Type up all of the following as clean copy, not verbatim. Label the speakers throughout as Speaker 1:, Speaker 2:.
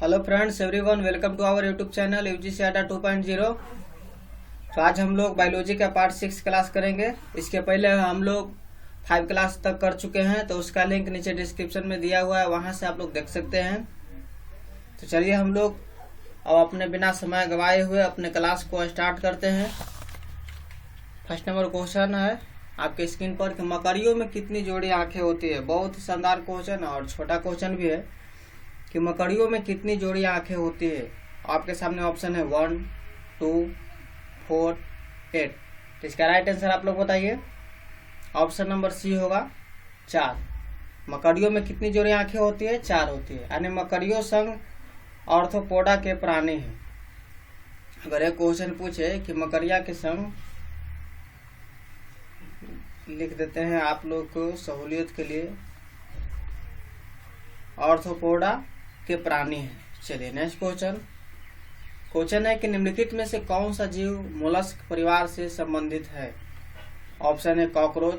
Speaker 1: Hello friends everyone, welcome to our YouTube channel UGC Adda 2.0। तो आज हम लोग बायोलॉजी का पार्ट 6 क्लास करेंगे। इसके पहले हम लोग 5 क्लास तक कर चुके हैं, तो उसका लिंक नीचे डिस्क्रिप्शन में दिया हुआ है, वहां से आप लोग देख सकते हैं। तो चलिए हम लोग अब अपने बिना समय गवाए हुए अपने क्लास को स्टार्ट करते हैं। फर्स्ट नंबर क्वेश्चन है आपके स्क्रीन पर कि मकड़ियों में कितनी जोड़ी आंखें होती है। बहुत ही शानदार क्वेश्चन और छोटा क्वेश्चन भी है कि मकड़ियों में कितनी जोड़ी आंखें होती है। आपके सामने ऑप्शन है 1, 2, 4, 8। तो इसका राइट आंसर आप लोग बताइए। ऑप्शन नंबर सी होगा 4। मकड़ियों में कितनी जोड़ी आंखें होती है? 4 होती है, यानी मकड़ियों संग ऑर्थोपोडा के प्राणी हैं। अगर एक क्वेश्चन पूछे कि मकड़िया के संग, लिख देते हैं आप लोग को सहूलियत के लिए, ऑर्थोपोडा के प्राणी हैं। चलिए नेक्स्ट क्वेश्चन है कि निम्नलिखित में से कौन सा जीव मोलस्क परिवार से संबंधित है। ऑप्शन है कॉकरोच,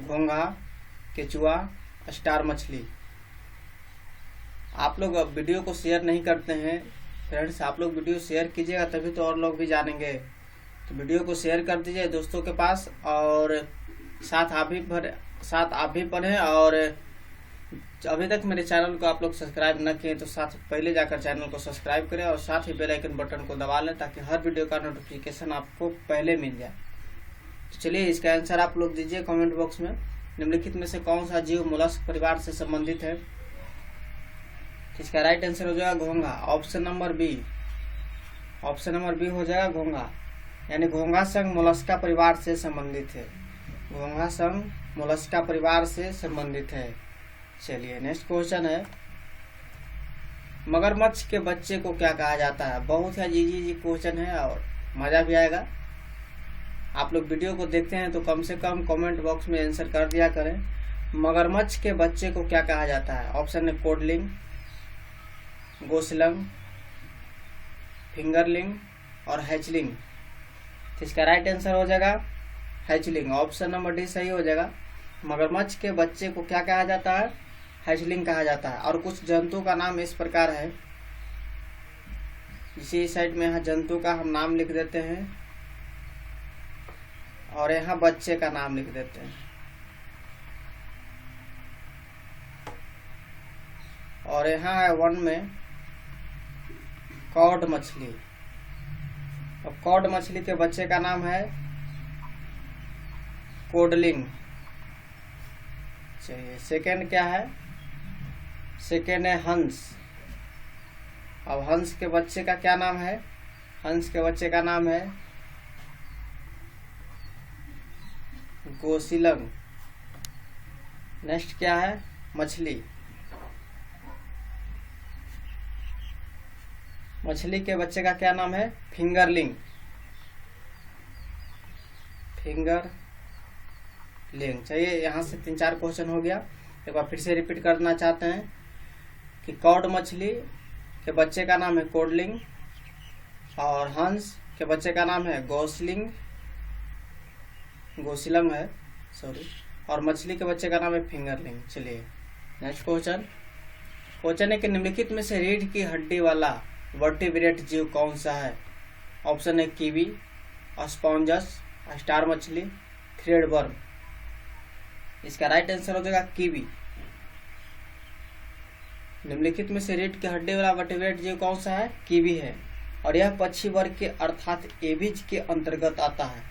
Speaker 1: घोंघा, केचुआ, स्टार मछली। आप लोग अब वीडियो को शेयर नहीं करते हैं फ्रेंड्स, आप लोग वीडियो शेयर कीजिएगा तभी तो और लोग भी जानेंगे। तो वीडियो को शेयर कर दीजिए दोस्तों के पास, और साथ आप भी पढ़ें। और अभी तक मेरे चैनल को आप लोग सब्सक्राइब न किए तो साथ पहले जाकर चैनल को सब्सक्राइब करें और साथ ही बेल आइकन बटन को दबा लें, ताकि हर वीडियो का नोटिफिकेशन आपको पहले मिल जाए। तो चलिए इसका आंसर आप लोग दीजिए कमेंट बॉक्स में। निम्नलिखित में से कौन सा जीव मोलस्क परिवार से संबंधित है? इसका राइट आंसर हो जाएगा घोंघा। ऑप्शन नंबर बी हो जाएगा घोंघा, यानी घोंघा संघ मोलस्का परिवार से संबंधित है। घोंघा संघ मोलस्का परिवार से संबंधित है। चलिए नेक्स्ट क्वेश्चन है, मगरमच्छ के बच्चे को क्या कहा जाता है। बहुत ही इजी क्वेश्चन है और मजा भी आएगा। आप लोग वीडियो को देखते हैं तो कम से कम कमेंट बॉक्स में आंसर कर दिया करें। मगरमच्छ के बच्चे को क्या कहा जाता है? ऑप्शन है कोडलिंग, गोसलंग, फिंगरलिंग और हैचलिंग। तो इसका राइट आंसर हो जाएगा हैचलिंग। ऑप्शन नंबर डी सही हो जाएगा। मगरमच्छ के बच्चे को क्या कहा जाता है? हैचलिंग कहा जाता है। और कुछ जंतु का नाम इस प्रकार है, इसी साइड में यहाँ जंतु का हम नाम लिख देते हैं और यहाँ बच्चे का नाम लिख देते हैं। और यहाँ है 1 में कॉड मछली। और कॉड मछली के बच्चे का नाम है कोडलिंग। चलिए सेकेंड क्या है? सेकेंड है हंस। अब हंस के बच्चे का क्या नाम है? हंस के बच्चे का नाम है गोसिलंग। नेक्स्ट क्या है? मछली। मछली के बच्चे का क्या नाम है? फिंगरलिंग। चाहिए यहाँ से 3-4 क्वेश्चन हो गया। एक बार फिर से रिपीट करना चाहते हैं कि कॉड मछली के बच्चे का नाम है कोडलिंग, और हंस के बच्चे का नाम है गोसिलंग है, और मछली के बच्चे का नाम है फिंगरलिंग। चलिए नेक्स्ट क्वेश्चन है कि निम्नलिखित में से रीढ़ की हड्डी वाला वर्टिब्रेट जीव कौन सा है। ऑप्शन है कीवी, स्पॉन्जस, स्टार मछली, थ्रेडवर्म। इसका राइट आंसर हो जाएगा कीवी। निम्नलिखित में से रीढ़ की हड्डी वाला वर्टिब्रेट जीव कौन सा है? कीवी है। और यह पक्षी वर्ग के अर्थात एविज के अंतर्गत आता है।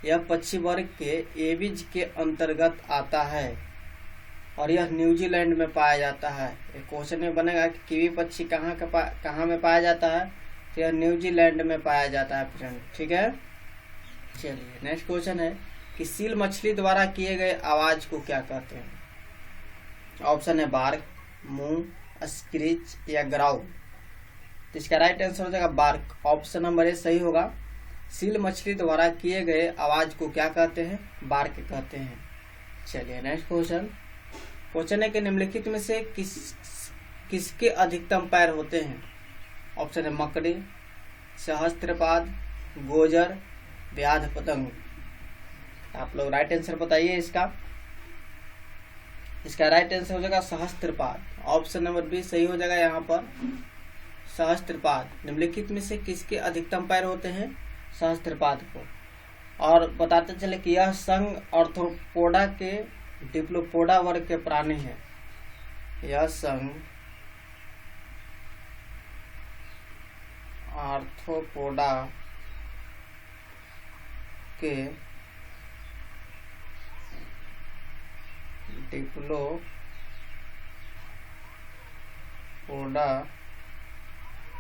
Speaker 1: यह पक्षी वर्ग के एविज के अंतर्गत आता है और यह न्यूजीलैंड में पाया जाता है। एक क्वेश्चन में बनेगा कि कीवी पक्षी कहाँ में पाया जाता है, तो यह न्यूजीलैंड में पाया जाता है फ्रेंड। ठीक है, चलिए नेक्स्ट क्वेश्चन है कि सील मछली द्वारा किए गए आवाज को क्या कहते हैं। ऑप्शन है बार्क, मूंग, स्क्रीच या ग्राउ। तो इसका राइट आंसर हो जाएगा बार्क। ऑप्शन नंबर ए सही होगा। सील मछली द्वारा किए गए आवाज को क्या कहते हैं? बार्क कहते हैं। चलिए नेक्स्ट क्वेश्चन है कि निम्नलिखित में से किसके अधिकतम पैर होते हैं। ऑप्शन है मकड़ी, सहस्त्रपाद, गोजर, व्याध पतंग। आप लोग राइट आंसर बताइए इसका। इसका राइट आंसर हो जाएगा सहस्त्रपाद। ऑप्शन नंबर बी सही हो जाएगा यहाँ पर। सहस्त्रपाद निम्नलिखित में से किसके अधिकतम पैर होते हैं? सहस्त्रपाद को। और बताते चले कि यह संघ आर्थ्रोपोडा के डिप्लोपोडा वर्ग के प्राणी है। यह संघ आर्थ्रोपोडा के डिप्लोपोडा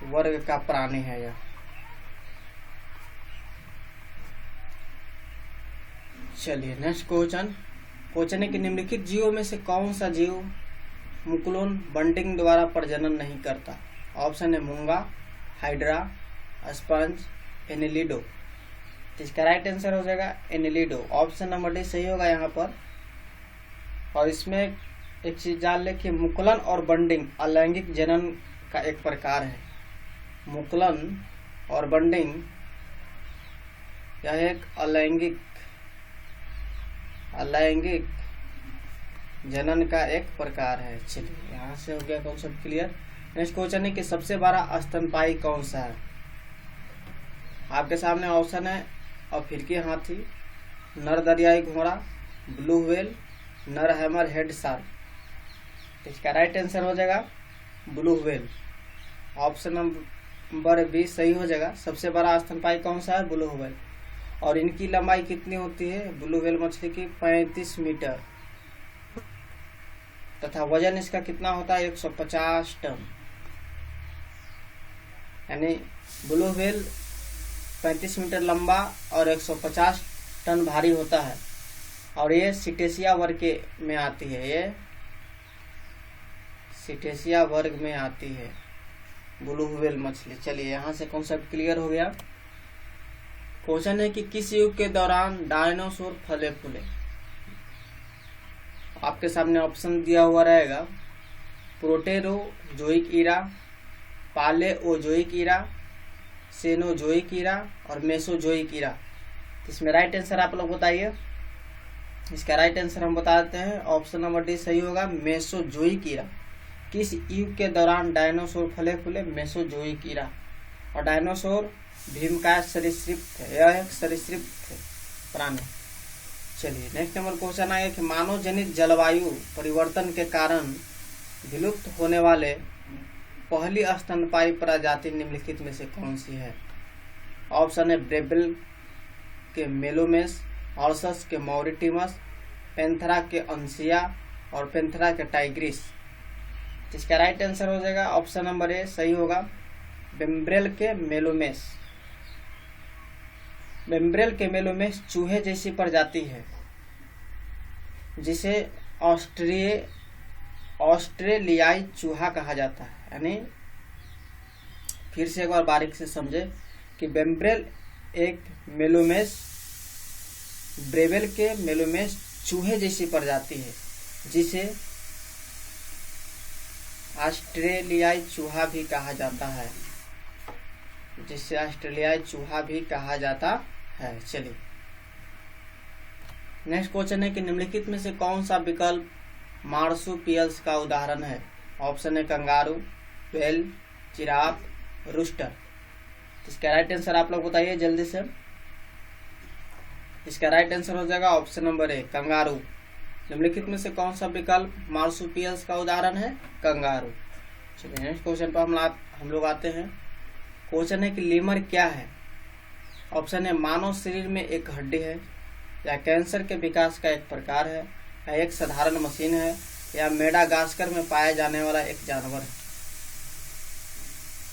Speaker 1: वर्ग का प्राणी है यह। चलिए नेक्स्ट क्वेश्चन है कि निम्नलिखित जीवों में से कौन सा जीव मुकुलन बंटिंग द्वारा प्रजनन नहीं करता? ऑप्शन है मूंगा, हाइड्रा, स्पंज, एनिलिडो। इसका राइट आंसर हो जाएगा एनिलिडो। ऑप्शन नंबर डी सही होगा यहाँ पर। और इसमें एक चीज जान ले कि मुकुलन और बंडिंग अलैंगिक जनन का एक प्रकार है। मुकुलन और बंडिंग यह एक अलैंगिक जनन का एक प्रकार है। चलिए यहाँ से हो गया कॉन्सेप्ट क्लियर। नेक्स्ट क्वेश्चन है कि सबसे बड़ा स्तनपायी कौन सा है? आपके सामने ऑप्शन है अफ्रीकी हाथी, नर दरियाई घोड़ा, ब्लू व्हेल, नर हैमर हेड शार्क। इसका राइट आंसर हो जाएगा blue whale. Option number B सही हो जाएगा। सबसे बड़ा स्तनपायी कौन सा है? Blue whale. और इनकी लंबाई कितनी होती है ब्लू व्हेल मछली की? 35 मीटर। तथा वजन इसका कितना होता है? 150 टन। यानी ब्लू व्हेल 35 मीटर लंबा और 150 टन भारी होता है। और ये सिटेशिया वर्ग में आती है। ये सिटेशिया वर्ग में आती है ब्लू व्हेल मछली। चलिए यहाँ से कॉन्सेप्ट क्लियर हो गया। क्वेश्चन है कि किस युग के दौरान डायनासोर फले फूले? आपके सामने ऑप्शन दिया हुआ रहेगा प्रोटेरोजोइक ईरा, पालेओजोइक ईरा, सेनोजोइक ईरा और मेसोजोइक ईरा। इसमें राइट आंसर आप लोग बताइए। इसका राइट आंसर हम बता देते हैं। ऑप्शन नंबर डी सही होगा मेसोजोइक ईरा। किस युग के दौरान डायनासोर फले फूले? मेसोजोइक ईरा। और डायनासोर भीमकाय सरीसृप थे। यह एक सरीसृप थे प्राणी। चलिए नेक्स्ट नंबर क्वेश्चन आएगा कि मानव जनित जलवायु परिवर्तन के कारण विलुप्त होने वाले पहली स्तनपायी प्रजाति निम्नलिखित में से कौन सी है? ऑप्शन है ब्रेबिल के मेलोमेस, ऑर्सस के मॉरिटिमस, पेंथरा के अंसिया और पेंथरा के टाइग्रिस। इसका राइट आंसर हो जाएगा ऑप्शन नंबर ए सही होगा बेम्ब्रेल के मेलोमेस। बेम्ब्रेल के मेलोमेस चूहे जैसी प्रजाति है जिसे ऑस्ट्रेलियाई चूहा कहा जाता है। यानी फिर से एक बार बारीक से समझे कि बेम्ब्रेल एक मेलोमेस ब्रेबेल के मेलोमेस चूहे जैसी प्रजाति है जिसे ऑस्ट्रेलियाई चूहा भी कहा जाता है। जिसे ऑस्ट्रेलियाई चूहा भी कहा जाता है। चलिए नेक्स्ट क्वेश्चन है कि निम्नलिखित में से कौन सा विकल्प मार्सुपियल्स का उदाहरण है? ऑप्शन है कंगारू, व्हेल, जिराफ, रूस्टर। इसका राइट आंसर आप लोग बताइए जल्दी से। इसका राइट आंसर हो जाएगा ऑप्शन नंबर ए कंगारू। निम्नलिखित में से कौन सा विकल्प मार्सुपियल्स का उदाहरण है? कंगारू। चलिए नेक्स्ट क्वेश्चन पर हम लोग आते हैं। क्वेश्चन है कि लीमर क्या है? ऑप्शन है मानव शरीर में एक हड्डी है, या कैंसर के विकास का एक प्रकार है, या एक साधारण मशीन है, या मेडागास्कर में पाया जाने वाला एक जानवर है।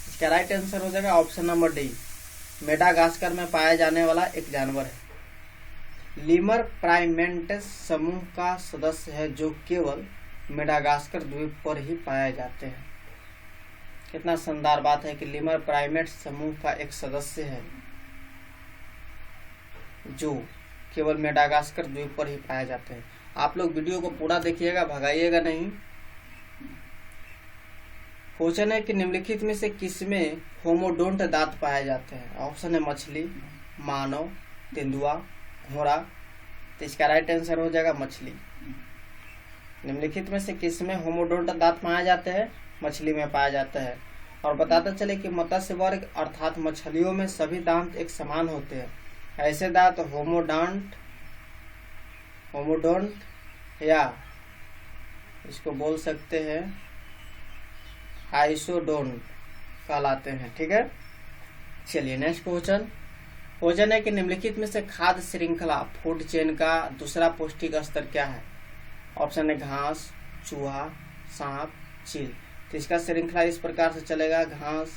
Speaker 1: इसका राइट आंसर हो जाएगा ऑप्शन नंबर डी मेडागास्कर में पाया जाने वाला एक जानवर है। लीमर प्राइमेट्स समूह का सदस्य है जो केवल मेडागास्कर द्वीप पर ही पाए जाते हैं। कितना शानदार बात है कि लीमर प्राइमेट्स समूह का एक सदस्य है जो केवल मेडागास्कर द्वीप पर ही पाए जाते हैं। आप लोग वीडियो को पूरा देखिएगा, भगाइएगा नहीं। क्वेश्चन है कि निम्नलिखित में से किसमें होमोडोंट दांत पाए जाते हैं? ऑप्शन है मछली, मानव, तेंदुआ, घोड़ा। तो इसका राइट आंसर हो जाएगा मछली। निम्नलिखित में से किसमें होमोडोंट दांत पाए जाते हैं? मछली में पाया जाता है। और बताते चले कि मत्स्य वर्ग अर्थात मछलियों में सभी दांत एक समान होते हैं। ऐसे दांत होमोडोंट या इसको बोल सकते हैं आइसोडोंट कहलाते हैं। ठीक है, चलिए नेक्स्ट क्वेश्चन है कि निम्नलिखित में से खाद्य श्रृंखला फूड चेन का दूसरा पौष्टिक स्तर क्या है? ऑप्शन है घास, चूहा, सांप, चील। तो इसका श्रृंखला इस प्रकार से चलेगा, घास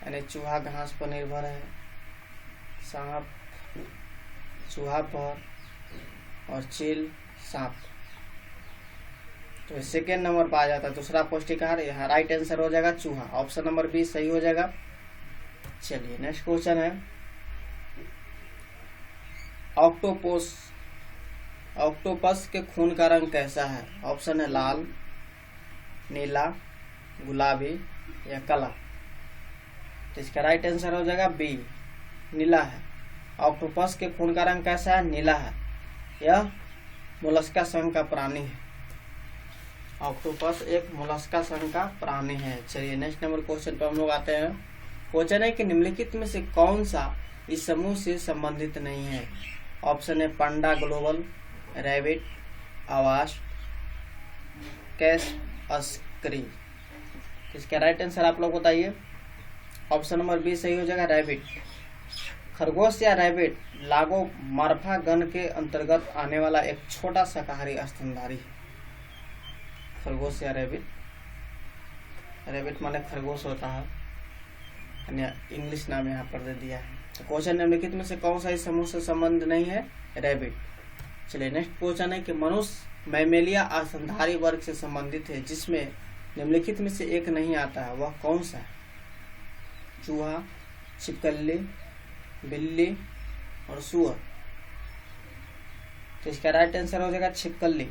Speaker 1: यानी चूहा घास पर निर्भर है, सांप चूहा पर और चील सांप। तो सेकेंड नंबर पर आ जाता है दूसरा पौष्टिक आहार। यहाँ राइट आंसर हो जाएगा चूहा, ऑप्शन नंबर बी सही हो जाएगा। चलिए नेक्स्ट क्वेश्चन है ऑक्टोपस के खून का रंग कैसा है? ऑप्शन है लाल, नीला, गुलाबी या काला। तो इसका राइट आंसर हो जाएगा बी, नीला है। ऑक्टोपस के खून का रंग कैसा है? नीला है। यह मोलस्का संघ का प्राणी है। ऑक्टोपस एक मोलस्का संघ का प्राणी है। चलिए नेक्स्ट नंबर क्वेश्चन पर हम लोग आते हैं। क्वेश्चन है कि निम्नलिखित में से कौन सा इस समूह से संबंधित नहीं है? ऑप्शन है पांडा ग्लोबल, रैबिट, आवास, कैसअस्करी। इसका राइट आंसर आप लोग बताइए। ऑप्शन नंबर बी सही हो जाएगा, रैबिट। खरगोश या रैबिट लागोमार्फा गण के अंतर्गत आने वाला एक छोटा शाकाहारी स्तनधारी है। खरगोश या रैबिट माने खरगोश होता है, इंग्लिश नाम यहाँ पर दे दिया है। तो क्वेश्चन निम्नलिखित में से कौन सा इस समूह से संबंध नहीं है? रैबिट। चलिए नेक्स्ट क्वेश्चन है कि मनुष्य मैमेलिया स्तनधारी वर्ग से संबंधित है जिसमें निम्नलिखित में से एक नहीं आता है, वह कौन सा है? चूहा, छिपकली, बिल्ली और सुअर। तो इसका राइट आंसर हो जाएगा छिपकली।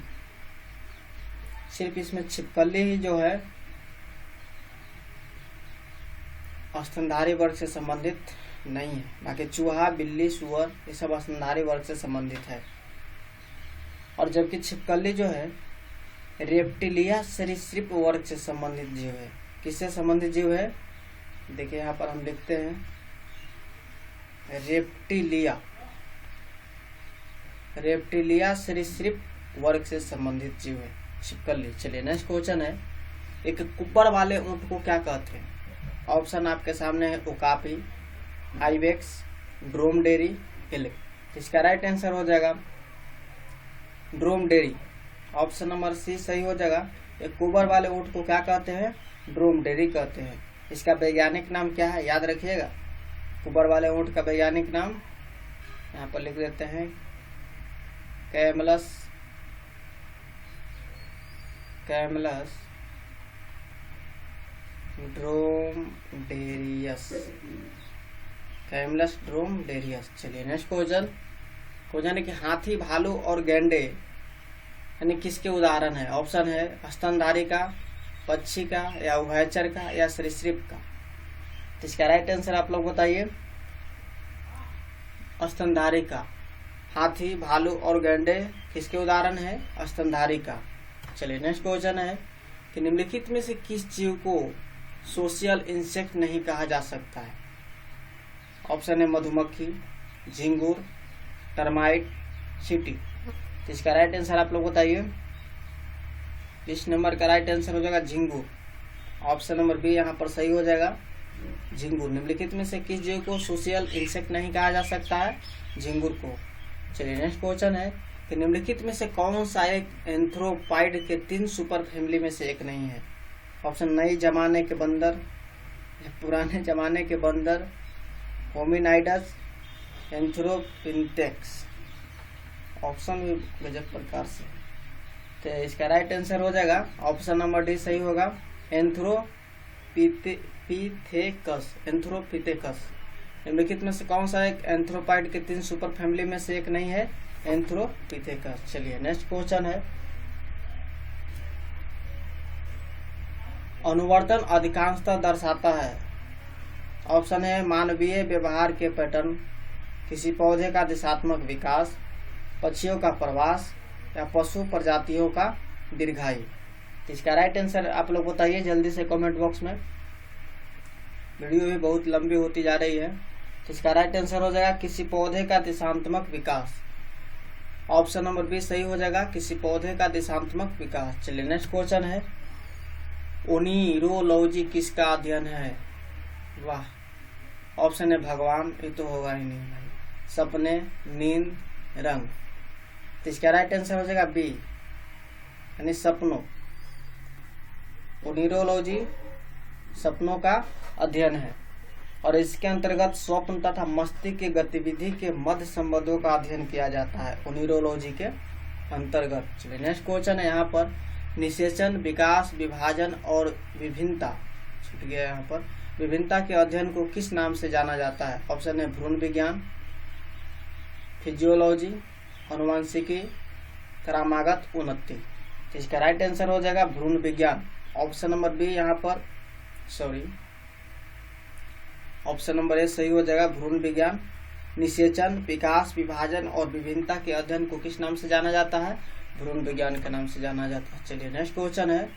Speaker 1: सिर्फ इसमें छिपकली ही जो है स्तनधारी वर्ग से संबंधित नहीं है, बाकी चूहा, बिल्ली, सुअर ये सब स्तनधारी वर्ग से संबंधित है। और जबकि छिपकली जो है रेप्टिलिया सरीसृप वर्ग से संबंधित जीव है। किससे संबंधित जीव है? देखिए यहाँ पर हम लिखते हैं रेप्टिलिया सरीसृप वर्ग से संबंधित जीव है छिपकली। चलिए नेक्स्ट क्वेश्चन है, एक कुप्पर वाले ऊंट को क्या कहते हैं? ऑप्शन आपके सामने है ओकापी, आइबेक्स, ड्रोमडेरी, एलेक। इसका राइट आंसर हो जाएगा ड्रोमडेरी, ऑप्शन नंबर सी सही हो जाएगा। एक कुबर वाले ऊंट को क्या कहते हैं? ड्रोमडेरी कहते हैं। इसका वैज्ञानिक नाम क्या है? याद रखिएगा, कुबर वाले ऊंट का वैज्ञानिक नाम यहाँ पर लिख देते हैं कैमलस ड्रोमडेरियस। चलिए नेक्स्ट क्वेश्चन है कि हाथी, भालू और गैंडे यानी किसके उदाहरण है? ऑप्शन है स्तनधारी का, पक्षी का या उभयचर का या सरीसृप का। तो इसका राइट आंसर आप लोग बताइए। स्तनधारी का। हाथी, भालू और गैंडे किसके उदाहरण है? स्तनधारी का। चलिए नेक्स्ट क्वेश्चन है कि निम्नलिखित में से किस जीव को सोशल इंसेक्ट नहीं कहा जा सकता है? ऑप्शन है मधुमक्खी, झिंगुर, टर्माइट, चींटी। तो इसका राइट आंसर आप लोग बताइए। इस नंबर का राइट आंसर हो जाएगा झिंगुर, ऑप्शन नंबर बी यहाँ पर सही हो जाएगा झिंगुर। निम्नलिखित में से किस जीव को सोशल इंसेक्ट नहीं कहा जा सकता है? झिंगुर को। चलिए नेक्स्ट क्वेश्चन है कि निम्नलिखित में से कौन सा एक एंथ्रोपाइड के 3 सुपर फैमिली में से एक नहीं है? ऑप्शन नए जमाने के बंदर, पुराने जमाने के बंदर, होमिनाइडस, एंथ्रोपिंटेक्स। ऑप्शन भी गजब प्रकार से। तो इसका राइट आंसर हो जाएगा ऑप्शन नंबर डी सही होगा एंथ्रोपिथेकस। निम्नलिखित में से कौन सा एक एंथ्रोपाइड के 3 सुपर फैमिली में से एक नहीं है? एंथ्रोपिथेकस। चलिए नेक्स्ट क्वेश्चन है, अनुवर्तन अधिकांशतः दर्शाता है। ऑप्शन है मानवीय व्यवहार के पैटर्न, किसी पौधे का दिशात्मक विकास, पक्षियों का प्रवास या पशु प्रजातियों का दीर्घायु। तो इसका राइट आंसर आप लोग बताइए जल्दी से कमेंट बॉक्स में। वीडियो भी बहुत लंबी होती जा रही है। तो इसका राइट आंसर हो जाएगा किसी पौधे का दिशात्मक विकास। ऑप्शन नंबर बी सही हो जाएगा, किसी पौधे का दिशात्मक विकास। चलिए नेक्स्ट क्वेश्चन है, ओनिरोलॉजी किसका अध्ययन है? वाह, ऑप्शन है भगवान, ये तो होगा ही नहीं भाई। सपने, नींद, रंग। तो इसका राइट आंसर हो जाएगा बी यानी सपनों। ओनिरोलॉजी सपनों का अध्ययन है और इसके अंतर्गत स्वप्न तथा मस्तिष्क की गतिविधि के मध्य संबंधों का अध्ययन किया जाता है ओनिरोलॉजी के अंतर्गत। चलिए नेक्स्ट क्वेश्चन है यहाँ पर, निषेचन, विकास, विभाजन और विभिन्नता, छूट गया यहाँ पर, विभिन्नता के अध्ययन को किस नाम से जाना जाता है? ऑप्शन है भ्रूण विज्ञान, फिजियोलॉजी, अनुवांशिकी, क्रमागत उन्नति। तो इसका राइट आंसर हो जाएगा भ्रूण विज्ञान। ऑप्शन नंबर बी यहाँ पर ऑप्शन नंबर ए सही हो जाएगा भ्रूण विज्ञान। निषेचन, विकास, विभाजन और विभिन्नता के अध्ययन को किस नाम से जाना जाता है? भ्रूण विज्ञान के नाम से जाना जाता है। चलिए नेक्स्ट क्वेश्चन है,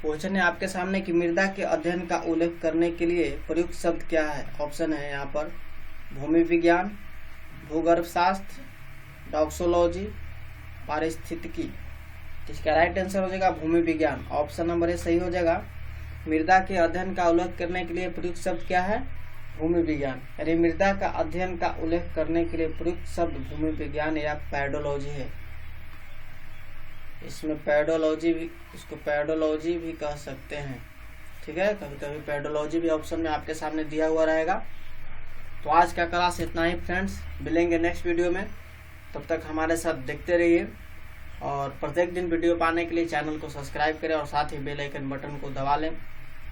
Speaker 1: क्वेश्चन है आपके सामने कि मृदा के अध्ययन का उल्लेख करने के लिए प्रयुक्त शब्द क्या है? ऑप्शन है यहाँ पर भूमि विज्ञान, भूगर्भशास्त्र, डॉक्सोलॉजी, पारिस्थितिकी। इसका राइट आंसर हो जाएगा भूमि विज्ञान। ऑप्शन नंबर ए सही हो जाएगा। मृदा के अध्ययन का उल्लेख करने के लिए प्रयुक्त शब्द क्या है? भूमि विज्ञान। यानी मृदा का अध्ययन का उल्लेख करने के लिए प्रयुक्त शब्द भूमि विज्ञान या पैडोलॉजी है। इसमें पैडोलॉजी भी, इसको पैडोलॉजी भी कह सकते हैं, ठीक है। कभी कभी पैडोलॉजी भी ऑप्शन में आपके सामने दिया हुआ रहेगा। तो आज का क्लास इतना ही फ्रेंड्स, मिलेंगे नेक्स्ट वीडियो में। तब तक हमारे साथ देखते रहिए और प्रत्येक दिन वीडियो पाने के लिए चैनल को सब्सक्राइब करें और साथ ही बेल आइकन बटन को दबा लें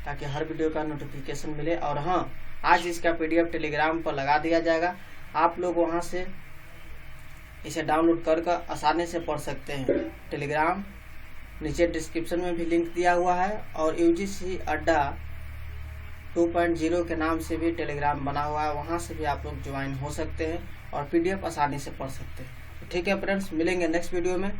Speaker 1: ताकि हर वीडियो का नोटिफिकेशन मिले। और हाँ, आज इसका PDF टेलीग्राम पर लगा दिया जाएगा, आप लोग वहाँ से इसे डाउनलोड कर आसानी से पढ़ सकते हैं। टेलीग्राम नीचे डिस्क्रिप्शन में भी लिंक दिया हुआ है और UGC अड्डा 2.0 के नाम से भी टेलीग्राम बना हुआ है, वहाँ से भी आप लोग ज्वाइन हो सकते हैं और PDF आसानी से पढ़ सकते हैं। तो ठीक है फ्रेंड्स, मिलेंगे नेक्स्ट वीडियो में।